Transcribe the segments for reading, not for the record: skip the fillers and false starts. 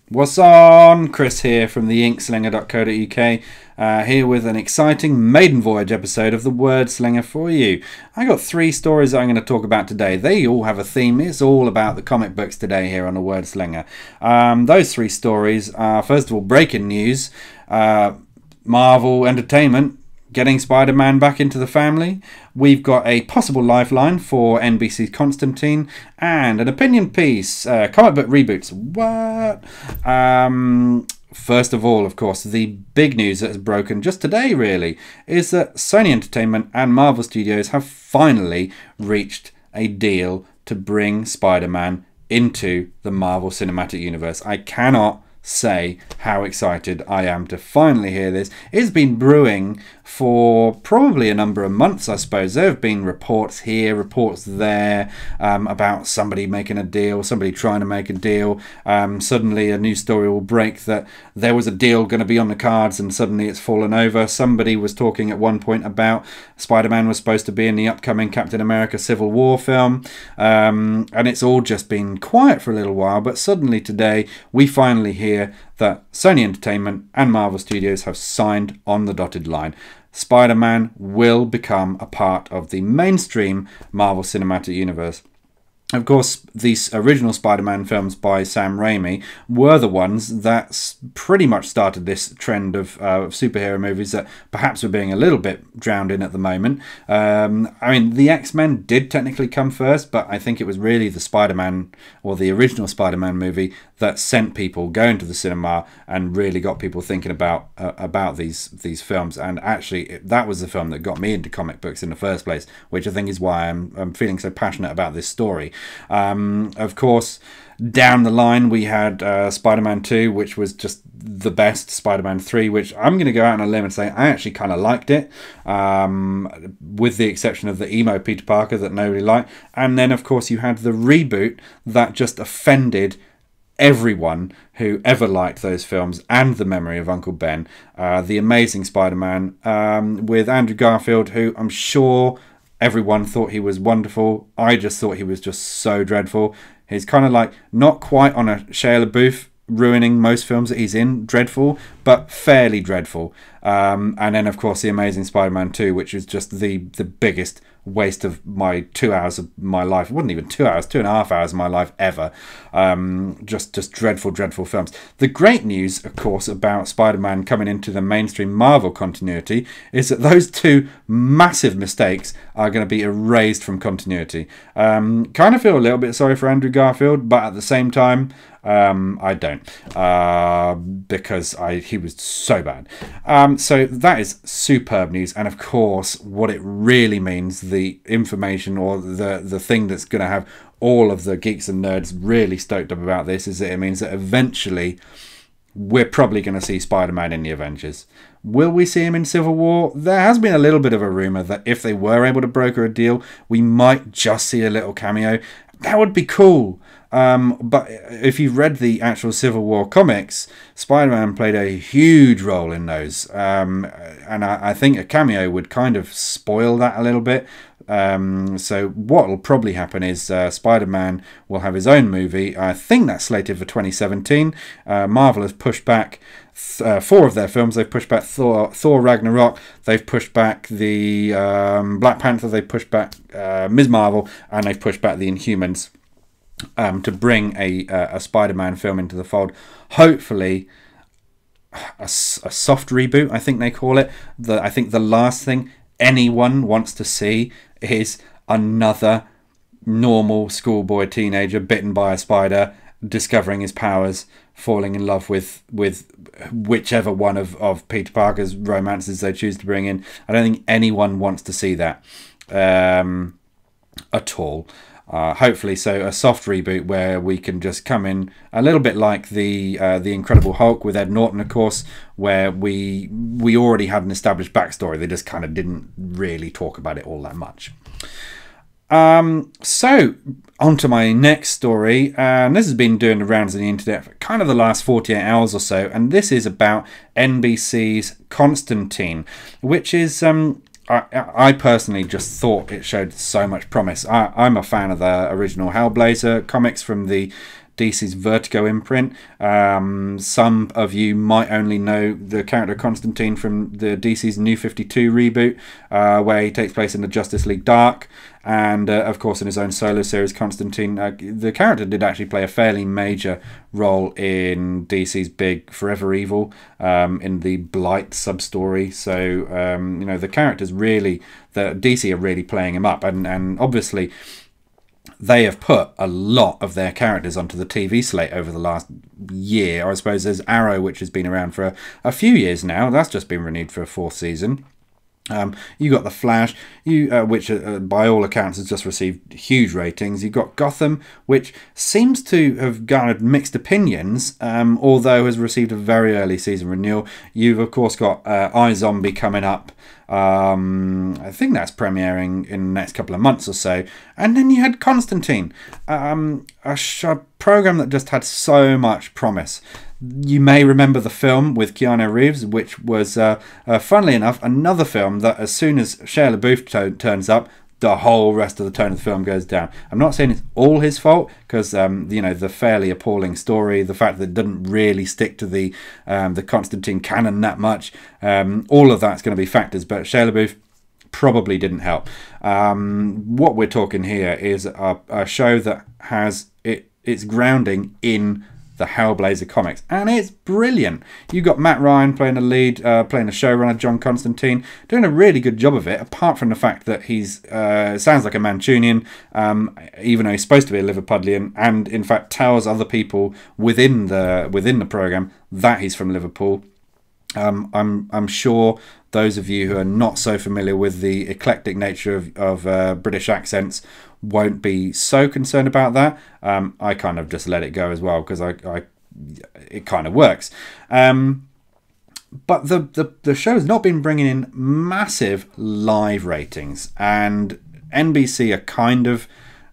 What's on? Chris here from the inkslinger.co.uk, here with an exciting maiden voyage episode of the Word Slinger for you. I got 3 stories that I'm going to talk about today. They all have a theme. It's all about the comic books today here on the Word Slinger. Those 3 stories are, first of all, breaking news. Marvel Entertainment getting Spider-Man back into the family. We've got a possible lifeline for NBC's Constantine, and an opinion piece, comic book reboots. What? First of all, of course, the big news that has broken just today, really, is that Sony Entertainment and Marvel Studios have finally reached a deal to bring Spider-Man into the Marvel Cinematic Universe. I cannot say how excited I am to finally hear this. It's been brewing for probably a number of months, I suppose. There have been reports here, reports there, about somebody making a deal, somebody trying to make a deal. Suddenly a news story will break that there was a deal going to be on the cards and suddenly it's fallen over. Somebody was talking at one point about Spider-Man was supposed to be in the upcoming Captain America Civil War film, and it's all just been quiet for a little while, but suddenly today we finally hear that Sony Entertainment and Marvel Studios have signed on the dotted line. Spider-Man will become a part of the mainstream Marvel Cinematic Universe. Of course, these original Spider-Man films by Sam Raimi were the ones that pretty much started this trend of superhero movies that perhaps were being a little bit drowned in at the moment. I mean, the X-Men did technically come first, but I think it was really the Spider-Man, or the original Spider-Man movie, that sent people going to the cinema and really got people thinking about these films. And actually, that was the film that got me into comic books in the first place, which I think is why I'm feeling so passionate about this story. Of course, down the line we had Spider-Man 2, which was just the best. Spider-Man 3, which I'm going to go out on a limb and say I actually kind of liked it, with the exception of the emo Peter Parker that nobody liked. And then, of course, you had the reboot that just offended everyone who ever liked those films and the memory of Uncle Ben, The Amazing Spider-Man, with Andrew Garfield, who I'm sure everyone thought he was wonderful. I just thought he was just so dreadful. He's kind of like not quite on a Shia LaBeouf ruining most films that he's in, dreadful, but fairly dreadful. And then, of course, The Amazing Spider-Man 2, which is just the biggest waste of my 2 hours of my life. It wasn't even 2 hours, 2.5 hours of my life ever. Just dreadful films. The great news, of course, about Spider-Man coming into the mainstream Marvel continuity is that those 2 massive mistakes are going to be erased from continuity. Kind of feel a little bit sorry for Andrew Garfield, but at the same time, I don't, because he was so bad. So that is superb news, and of course what it really means, the information or the thing that's going to have all of the geeks and nerds really stoked up about this, is that it means that eventually we're probably going to see Spider-Man in the Avengers. Will we see him in Civil War? There has been a little bit of a rumour that if they were able to broker a deal, we might just see a little cameo. That would be cool. But if you've read the actual Civil War comics, Spider-Man played a huge role in those. And I think a cameo would kind of spoil that a little bit. So what will probably happen is Spider-Man will have his own movie. I think that's slated for 2017. Marvel has pushed back 4 of their films. They've pushed back Thor Ragnarok. They've pushed back the Black Panther. They've pushed back Ms. Marvel. And they've pushed back the Inhumans, to bring a Spider-Man film into the fold. Hopefully a soft reboot, I think they call it. I think the last thing anyone wants to see is another normal schoolboy teenager bitten by a spider, discovering his powers, falling in love with whichever one of Peter Parker's romances they choose to bring in. I don't think anyone wants to see that at all. Hopefully, so a soft reboot where we can just come in a little bit like the Incredible Hulk with Ed Norton, of course, where we already had an established backstory. They just kind of didn't really talk about it all that much. So on to my next story, and this has been doing the rounds on the internet for kind of the last 48 hours or so, and this is about NBC's Constantine, which is I personally just thought it showed so much promise. I'm a fan of the original Hellblazer comics from the DC's Vertigo imprint. Some of you might only know the character Constantine from the DC's New 52 reboot, where he takes place in the Justice League Dark. And of course, in his own solo series, Constantine, the character did actually play a fairly major role in DC's big Forever Evil, in the Blight sub-story. So, you know, the characters really, the DC are really playing him up. And obviously, they have put a lot of their characters onto the TV slate over the last year. I suppose there's Arrow, which has been around for a few years now. That's just been renewed for a 4th season. You got The Flash, which by all accounts has just received huge ratings. You've got Gotham, which seems to have garnered mixed opinions, although has received a very early season renewal. You've of course got iZombie coming up. I think that's premiering in the next couple of months or so. And then you had Constantine, a program that just had so much promise. You may remember the film with Keanu Reeves, which was, funnily enough, another film that as soon as Shia LaBeouf turns up, the whole rest of the tone of the film goes down. I'm not saying it's all his fault, because you know, the fairly appalling story, the fact that it didn't really stick to the Constantine canon that much, all of that's going to be factors, but Shia LaBeouf probably didn't help. What we're talking here is a show that has its grounding in the Hellblazer comics, and it's brilliant. You got Matt Ryan playing the lead, playing the showrunner John Constantine, doing a really good job of it. Apart from the fact that he's sounds like a Mancunian, even though he's supposed to be a Liverpudlian, and in fact tells other people within the program that he's from Liverpool. I'm sure those of you who are not so familiar with the eclectic nature of British accents won't be so concerned about that. I kind of just let it go as well, because it kind of works. But the show's not been bringing in massive live ratings, and NBC are kind of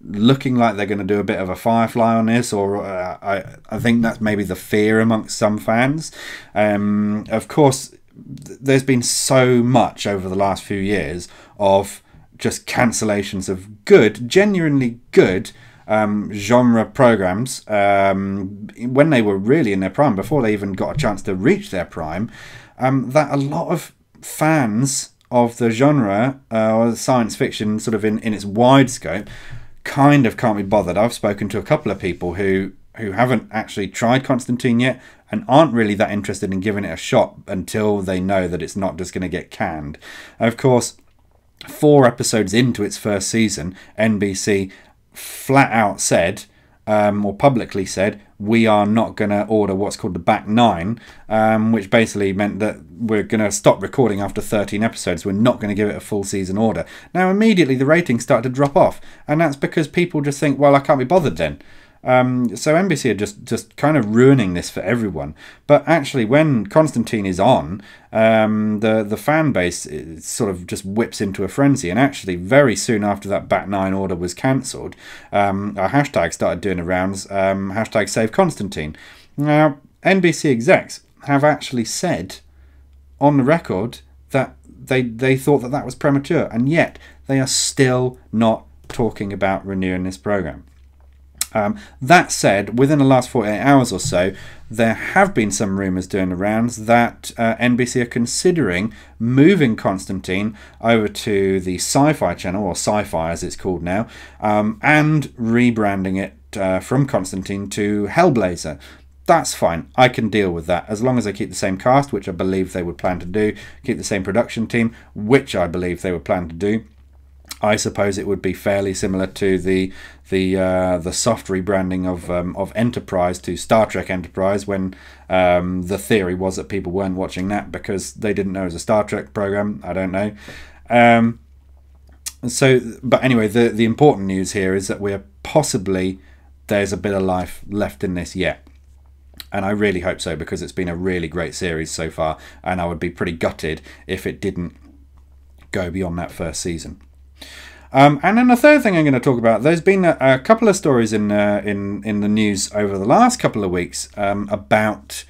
looking like they're going to do a bit of a Firefly on this, or I think that's maybe the fear amongst some fans. Of course, there's been so much over the last few years of just cancellations of good, genuinely good genre programs when they were really in their prime, before they even got a chance to reach their prime, that a lot of fans of the genre, or science fiction sort of in its wide scope, kind of can't be bothered. I've spoken to a couple of people who haven't actually tried Constantine yet and aren't really that interested in giving it a shot until they know that it's not just going to get canned. Of course, 4 episodes into its first season, NBC flat out said, or publicly said, we are not going to order what's called the back 9, which basically meant that we're going to stop recording after 13 episodes. We're not going to give it a full season order. Now, immediately the ratings started to drop off, and that's because people just think, well, I can't be bothered then. So NBC are just kind of ruining this for everyone. But actually, when Constantine is on, the fan base sort of just whips into a frenzy. And actually, very soon after that back 9 order was cancelled, a hashtag started doing the rounds, hashtag Save Constantine. Now, NBC execs have actually said on the record that they thought that was premature, and yet they are still not talking about renewing this program. That said, within the last 48 hours or so, there have been some rumours doing the rounds that NBC are considering moving Constantine over to the Sci-Fi channel, or Sci-Fi as it's called now, and rebranding it from Constantine to Hellblazer. That's fine. I can deal with that, as long as they keep the same cast, which I believe they would plan to do, keep the same production team, which I believe they would plan to do. I suppose it would be fairly similar to the soft rebranding of Enterprise to Star Trek Enterprise, when the theory was that people weren't watching that because they didn't know it was a Star Trek program. I don't know. But anyway, the important news here is that there's a bit of life left in this yet. And I really hope so, because it's been a really great series so far, and I would be pretty gutted if it didn't go beyond that first season. And then the third thing I'm going to talk about, there's been a couple of stories in the news over the last couple of weeks about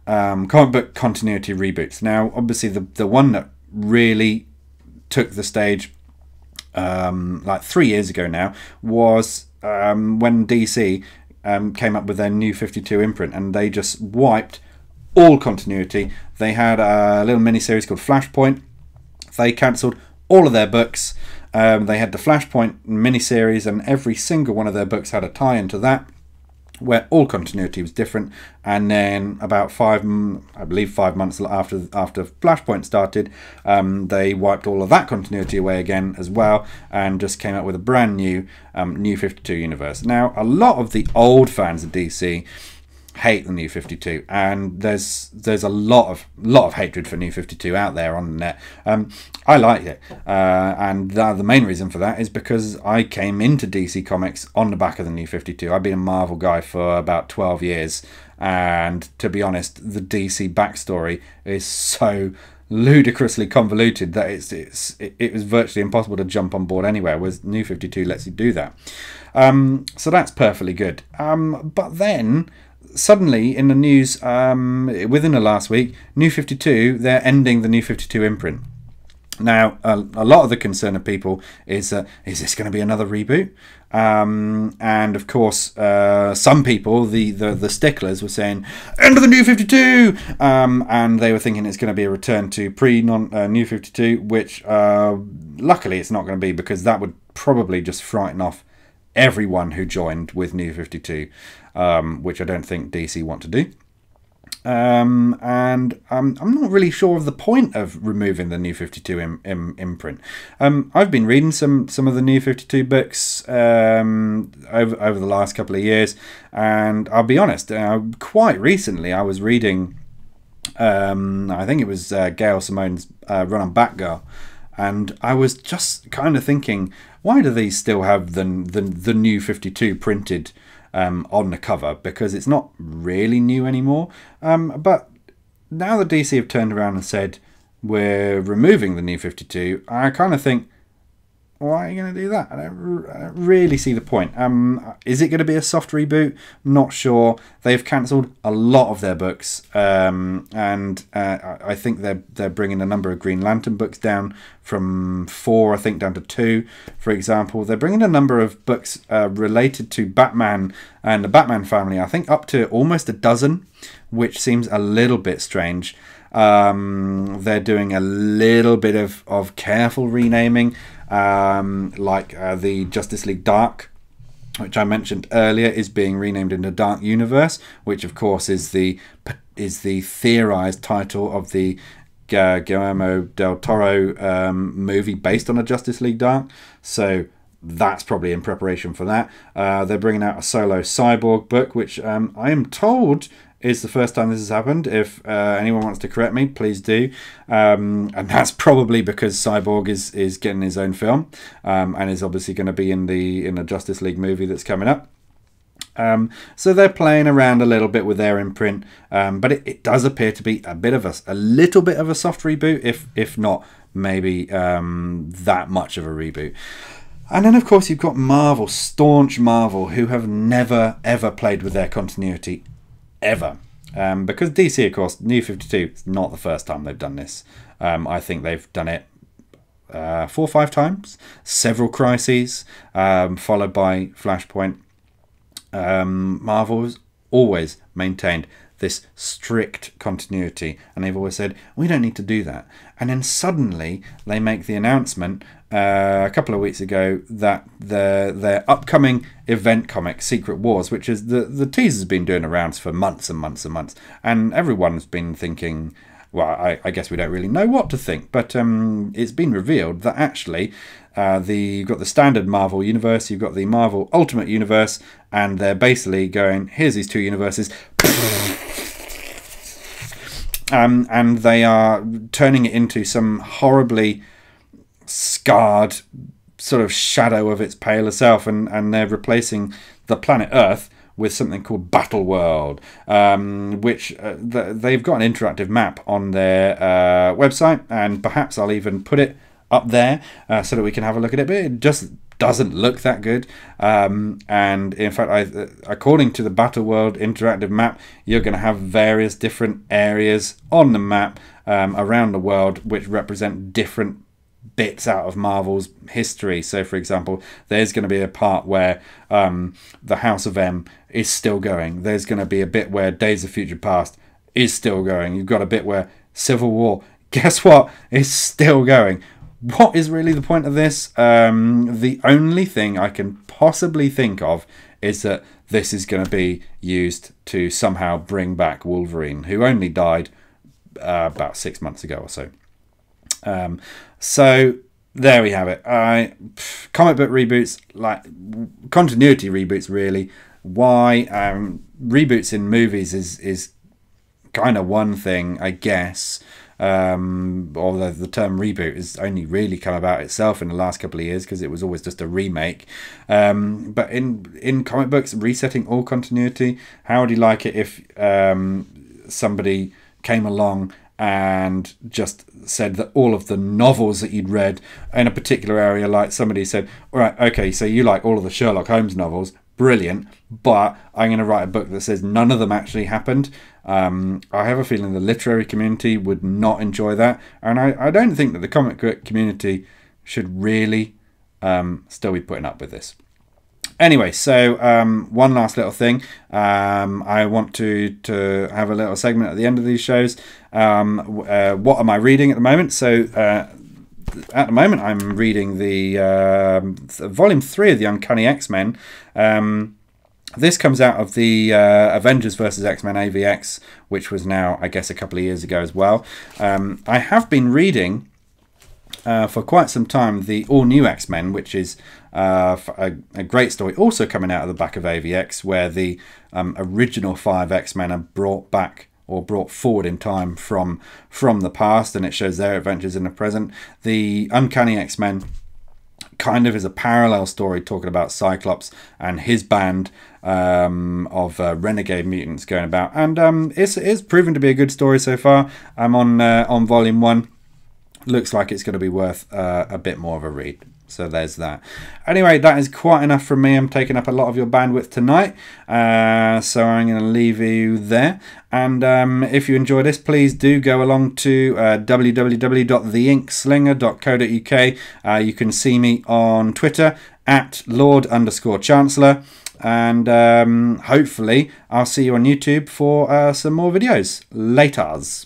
comic book continuity reboots. Now, obviously, the one that really took the stage like 3 years ago now was when DC came up with their New 52 imprint, and they just wiped all continuity. They had a little mini-series called Flashpoint. They cancelled all of their books. They had the Flashpoint mini-series, and every single one of their books had a tie into that, where all continuity was different. And then about 5 months after Flashpoint started, they wiped all of that continuity away again as well, and just came up with a brand new New 52 universe. Now, a lot of the old fans of DC hate the New 52, and there's a lot of hatred for New 52 out there on the net. I like it, and the main reason for that is because I came into DC Comics on the back of the New 52. I've been a Marvel guy for about 12 years, and to be honest, the DC backstory is so ludicrously convoluted that it was virtually impossible to jump on board anywhere, whereas New 52 lets you do that. So that's perfectly good. But then suddenly in the news, within the last week, New 52, they're ending the New 52 imprint. Now, a lot of the concern of people is this going to be another reboot? And of course, some people, the sticklers, were saying end of the New 52, and they were thinking it's going to be a return to New 52, which luckily it's not going to be, because that would probably just frighten off everyone who joined with New 52, which I don't think DC want to do. And I'm not really sure of the point of removing the New 52 imprint. I've been reading some of the New 52 books over the last couple of years, and I'll be honest, quite recently I was reading, I think it was Gail Simone's run on Batgirl, and I was just kind of thinking, why do these still have the New 52 printed on the cover? Because it's not really new anymore. But now the DC have turned around and said we're removing the New 52, I kind of think, why are you going to do that? I don't really see the point. Is it going to be a soft reboot? Not sure. They've cancelled a lot of their books, and I think they're bringing a number of Green Lantern books down from 4, I think, down to 2, for example. They're bringing a number of books related to Batman and the Batman family, I think up to almost a dozen, which seems a little bit strange. They're doing a little bit of careful renaming, like the Justice League Dark, which I mentioned earlier, is being renamed into Dark Universe, which of course is the theorized title of the Guillermo del Toro movie based on a Justice League Dark. So that's probably in preparation for that. They're bringing out a solo Cyborg book, which I am told is the first time this has happened. If anyone wants to correct me, please do. And that's probably because Cyborg is getting his own film, and is obviously going to be in the Justice League movie that's coming up. So they're playing around a little bit with their imprint, but it does appear to be a little bit of a soft reboot, if not maybe that much of a reboot. And then of course you've got Marvel, staunch Marvel, who have never ever played with their continuity ever, because DC, of course, New 52 is not the first time they've done this. I think they've done it 4 or 5 times, several crises, followed by Flashpoint. Marvel's always maintained this strict continuity, and they've always said we don't need to do that. And then suddenly they make the announcement a couple of weeks ago that their upcoming event comic, Secret Wars, which is the teaser's been doing the rounds for months and months and months, and everyone's been thinking, well, I guess we don't really know what to think, but it's been revealed that actually you've got the standard Marvel universe, you've got the Marvel Ultimate Universe, and they're basically going, here's these 2 universes, and they are turning it into some horribly scarred sort of shadow of its paler self, and they're replacing the planet Earth with something called Battle World, which they've got an interactive map on their website, and perhaps I'll even put it up there so that we can have a look at it, but it just doesn't look that good. And in fact, according to the Battle World interactive map, you're going to have various different areas on the map around the world which represent different bits out of Marvel's history. So, for example, there's going to be a part where the House of M is still going. There's going to be a bit where Days of Future Past is still going. You've got a bit where Civil War, guess what, is still going. What is really the point of this? The only thing I can possibly think of is that this is going to be used to somehow bring back Wolverine, who only died about 6 months ago or so. So there we have it. Comic book reboots, like continuity reboots, really. Why? Reboots in movies is kind of one thing, I guess. Although the term reboot has only really come about itself in the last couple of years, because it was always just a remake. But in comic books, resetting all continuity, how would you like it if somebody came along and just said that all of the novels that you'd read in a particular area, like somebody said, all right, okay, so you like all of the Sherlock Holmes novels, brilliant, but I'm going to write a book that says none of them actually happened. I have a feeling the literary community would not enjoy that, and I don't think that the comic book community should really still be putting up with this. Anyway, so one last little thing. I want to have a little segment at the end of these shows. What am I reading at the moment? So at the moment I'm reading the volume 3 of the Uncanny X-Men. This comes out of the Avengers vs. X-Men AVX, which was now, I guess, a couple of years ago as well. I have been reading for quite some time the All New X-Men, which is a great story, also coming out of the back of AVX, where the original 5 X-Men are brought back or brought forward in time from the past, and it shows their adventures in the present. The Uncanny X-Men kind of is a parallel story talking about Cyclops and his band of renegade mutants going about, and it's proven to be a good story so far. I'm on volume 1. Looks like it's going to be worth a bit more of a read. So there's that. Anyway, that is quite enough from me. I'm taking up a lot of your bandwidth tonight. So I'm going to leave you there. And if you enjoy this, please do go along to www.theinkslinger.co.uk. You can see me on Twitter at Lord_Chancellor. And hopefully I'll see you on YouTube for some more videos. Laters.